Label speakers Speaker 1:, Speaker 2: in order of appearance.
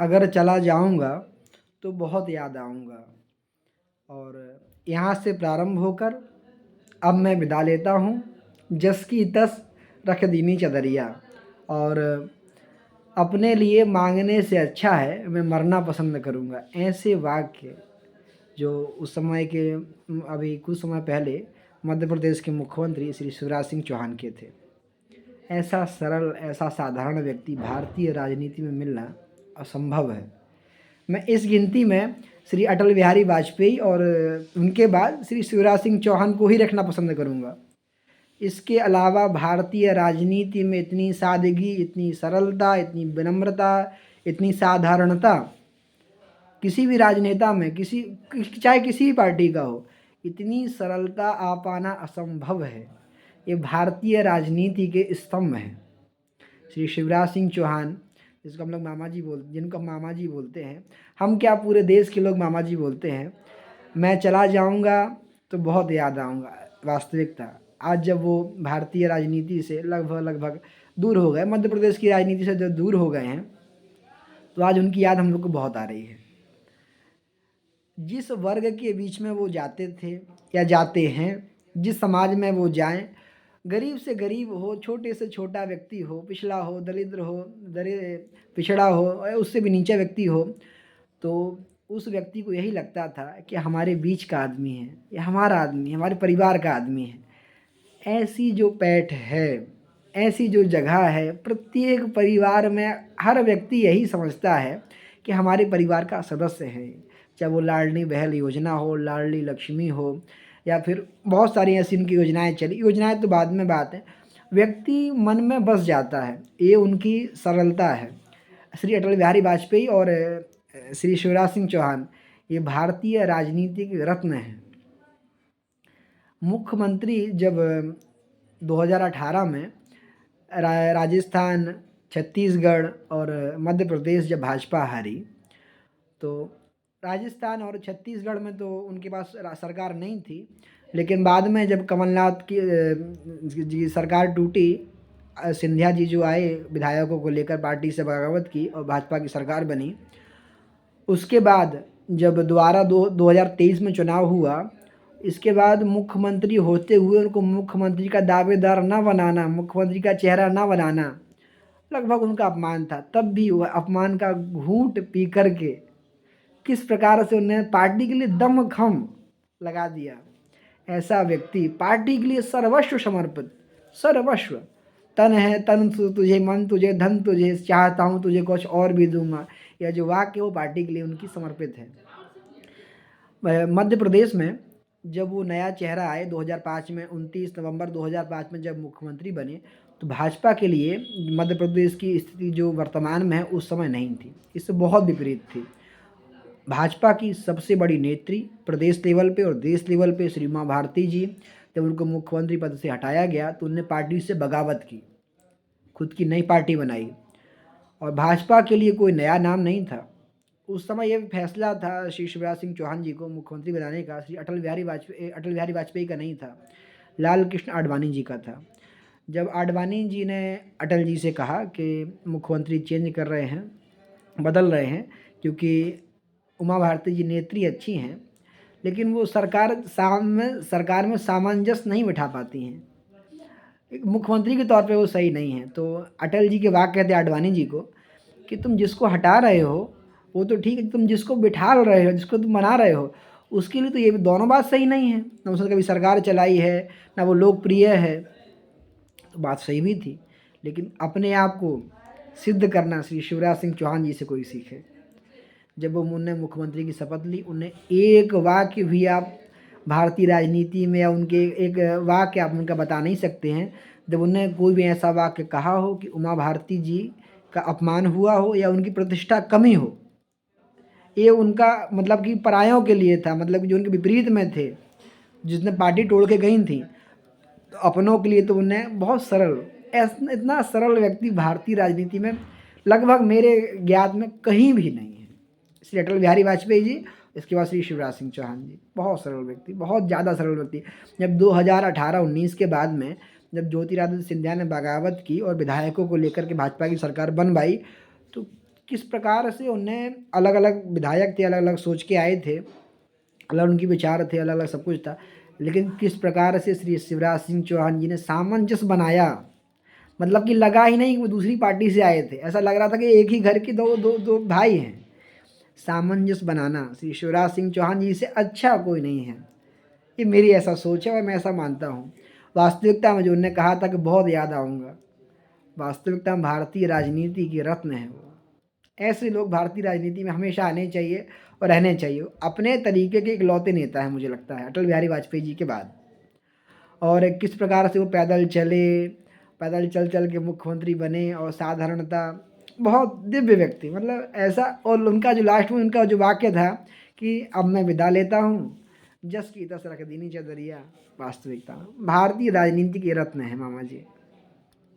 Speaker 1: अगर चला जाऊंगा तो बहुत याद आऊंगा। और यहाँ से प्रारंभ होकर अब मैं विदा लेता हूँ। जस की तस रख दीनी चदरिया। और अपने लिए मांगने से अच्छा है मैं मरना पसंद करूँगा। ऐसे वाक्य जो उस समय के अभी कुछ समय पहले मध्य प्रदेश के मुख्यमंत्री श्री शिवराज सिंह चौहान के थे। ऐसा सरल, ऐसा साधारण व्यक्ति भारतीय राजनीति में मिलना असंभव है। मैं इस गिनती में श्री अटल बिहारी वाजपेयी और उनके बाद श्री शिवराज सिंह चौहान को ही रखना पसंद करूँगा। इसके अलावा भारतीय राजनीति में इतनी सादगी, इतनी सरलता, इतनी विनम्रता, इतनी साधारणता किसी भी राजनेता में, चाहे किसी भी पार्टी का हो, इतनी सरलता आ पाना असंभव है। ये भारतीय राजनीति के स्तंभ हैं। श्री शिवराज सिंह चौहान, जिनको हम लोग मामा जी बोलते हैं, हम क्या पूरे देश के लोग मामा जी बोलते हैं। मैं चला जाऊंगा तो बहुत याद आऊँगा। वास्तविकता आज जब वो भारतीय राजनीति से लगभग दूर हो गए, मध्य प्रदेश की राजनीति से जब दूर हो गए हैं, तो आज उनकी याद हम लोग को बहुत आ रही है। जिस वर्ग के बीच में वो जाते थे या जाते हैं, जिस समाज में वो जाएं, गरीब से गरीब हो, छोटे से छोटा व्यक्ति हो, पिछड़ा हो, दरिद्र हो, पिछड़ा हो, उससे भी नीचा व्यक्ति हो, तो उस व्यक्ति को यही लगता था कि हमारे बीच का आदमी है, ये हमारा आदमी, हमारे परिवार का आदमी है। ऐसी जो पैठ है, ऐसी जो जगह है, प्रत्येक परिवार में हर व्यक्ति यही समझता है कि हमारे परिवार का सदस्य है। चाहे वो लाडली बहन योजना हो, लाडली लक्ष्मी हो, या फिर बहुत सारी ऐसी उनकी योजनाएं चली। योजनाएं तो बाद में बात है, व्यक्ति मन में बस जाता है, ये उनकी सरलता है। श्री अटल बिहारी वाजपेयी और श्री शिवराज सिंह चौहान ये भारतीय राजनीति के रत्न हैं। मुख्यमंत्री जब 2018 में राजस्थान, छत्तीसगढ़ और मध्य प्रदेश जब भाजपा हारी, तो राजस्थान और छत्तीसगढ़ में तो उनके पास सरकार नहीं थी, लेकिन बाद में जब कमलनाथ की सरकार टूटी, सिंधिया जी जो आए विधायकों को लेकर, पार्टी से बगावत की और भाजपा की सरकार बनी। उसके बाद जब दोबारा 2023 में चुनाव हुआ, इसके बाद मुख्यमंत्री होते हुए उनको मुख्यमंत्री का दावेदार ना बनाना, मुख्यमंत्री का चेहरा ना बनाना, लगभग उनका अपमान था। तब भी वह अपमान का घूंट पी कर के किस प्रकार से उन्हें पार्टी के लिए दम खम लगा दिया। ऐसा व्यक्ति पार्टी के लिए सर्वस्व समर्पित, सर्वस्व, तन है तन तुझे, मन तुझे, धन तुझे, चाहता हूँ तुझे कुछ और भी दूंगा, यह जो वाक्य वो पार्टी के लिए उनकी समर्पित है। मध्य प्रदेश में जब वो नया चेहरा आए 2005 में, 29 नवंबर 2005 में जब मुख्यमंत्री बने, तो भाजपा के लिए मध्य प्रदेश की स्थिति जो वर्तमान में है उस समय नहीं थी, इससे बहुत विपरीत थी। भाजपा की सबसे बड़ी नेत्री प्रदेश लेवल पे और देश लेवल पे श्री उमा भारती जी, जब उनको मुख्यमंत्री पद से हटाया गया तो उन्होंने पार्टी से बगावत की, खुद की नई पार्टी बनाई। और भाजपा के लिए कोई नया नाम नहीं था उस समय। यह फैसला था श्री शिवराज सिंह चौहान जी को मुख्यमंत्री बनाने का, श्री अटल बिहारी वाजपेयी का नहीं था, लाल कृष्ण आडवाणी जी का था। जब आडवाणी जी ने अटल जी से कहा कि मुख्यमंत्री चेंज कर रहे हैं, बदल रहे हैं, क्योंकि उमा भारती जी नेत्री अच्छी हैं, लेकिन वो सरकार में सामंजस्य नहीं बिठा पाती हैं, एक मुख्यमंत्री के तौर पे वो सही नहीं है। तो अटल जी के वाक्य कहते आडवाणी जी को कि तुम जिसको हटा रहे हो वो तो ठीक है, तुम जिसको बिठा रहे हो, जिसको तुम बना रहे हो, उसके लिए तो ये दोनों बात सही नहीं है। ना उसने कभी सरकार चलाई है, ना वो लोकप्रिय है। तो बात सही भी थी, लेकिन अपने आप को सिद्ध करना श्री शिवराज सिंह चौहान जी से कोई सीखे। जब उन्होंने मुख्यमंत्री की शपथ ली, उन्हें एक वाक्य भी आप भारतीय राजनीति में या उनके एक वाक्य आप उनका बता नहीं सकते हैं जब उन्हें कोई भी ऐसा वाक्य कहा हो कि उमा भारती जी का अपमान हुआ हो या उनकी प्रतिष्ठा कमी हो। ये उनका मतलब कि परायों के लिए था, मतलब जो उनके विपरीत में थे, जिसने पार्टी तोड़ के गई थी, तो अपनों के लिए तो उन्हें बहुत सरल, इतना सरल व्यक्ति भारतीय राजनीति में लगभग मेरे ज्ञात में कहीं भी नहीं है। श्री अटल बिहारी वाजपेयी जी, इसके बाद श्री शिवराज सिंह चौहान जी, बहुत सरल व्यक्ति, बहुत ज़्यादा सरल व्यक्ति। जब 2018-19 के बाद में जब ज्योतिरादित्य सिंधिया ने बगावत की और विधायकों को लेकर के भाजपा की सरकार बनवाई, तो किस प्रकार से उन्हें अलग-अलग विधायक थे, अलग-अलग सोच के आए थे, अलग उनके विचार थे, अलग-अलग सब कुछ था। लेकिन किस प्रकार से श्री शिवराज सिंह चौहान जी ने सामंजस्य बनाया, मतलब कि लगा ही नहीं कि वो दूसरी पार्टी से आए थे। ऐसा लग रहा था कि एक ही घर के दो भाई हैं। सामंजस्य बनाना श्री शिवराज सिंह चौहान जी से अच्छा कोई नहीं है। ये मेरी ऐसा सोच है और मैं ऐसा मानता हूँ। वास्तविकता में जो उन्होंने कहा था कि बहुत याद आऊँगा, वास्तविकता में भारतीय राजनीति के रत्न हैं वो। ऐसे लोग भारतीय राजनीति में हमेशा आने चाहिए और रहने चाहिए। अपने तरीके के इकलौते नेता हैं मुझे लगता है अटल बिहारी वाजपेयी जी के बाद। और किस प्रकार से वो पैदल चले, पैदल चल चल के मुख्यमंत्री बने और साधारणता, बहुत दिव्य व्यक्ति, मतलब ऐसा। और उनका जो लास्ट में उनका जो वाक्य था कि अब मैं विदा लेता हूँ, जस की तस रख दीनी चदरिया। वास्तविकता भारतीय राजनीति के रत्न है मामा जी।